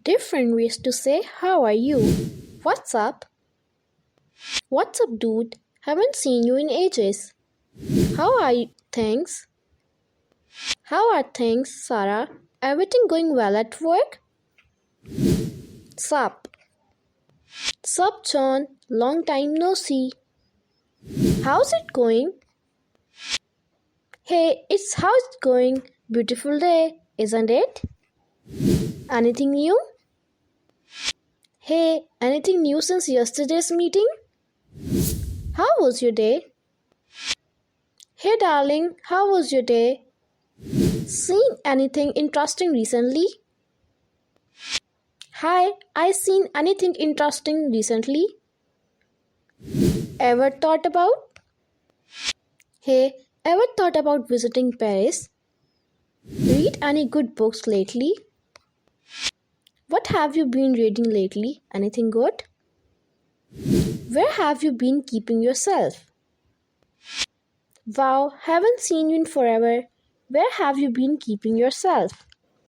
Different ways to say how are you. What's up? What's up, dude? Haven't seen you in ages. How are you? Thanks. How are things, Sarah? Everything going well at work? Sup? Sup, John? Long time no see. How's it going? Hey, it's how's it going? Beautiful day, isn't it? Anything new? Hey, anything new since yesterday's meeting? How was your day? Hey darling, how was your day? Seen anything interesting recently? Hi, I seen anything interesting recently? Ever thought about? Hey, ever thought about visiting Paris? Read any good books lately? What have you been reading lately? Anything good? Where have you been keeping yourself? Wow, haven't seen you in forever. Where have you been keeping yourself?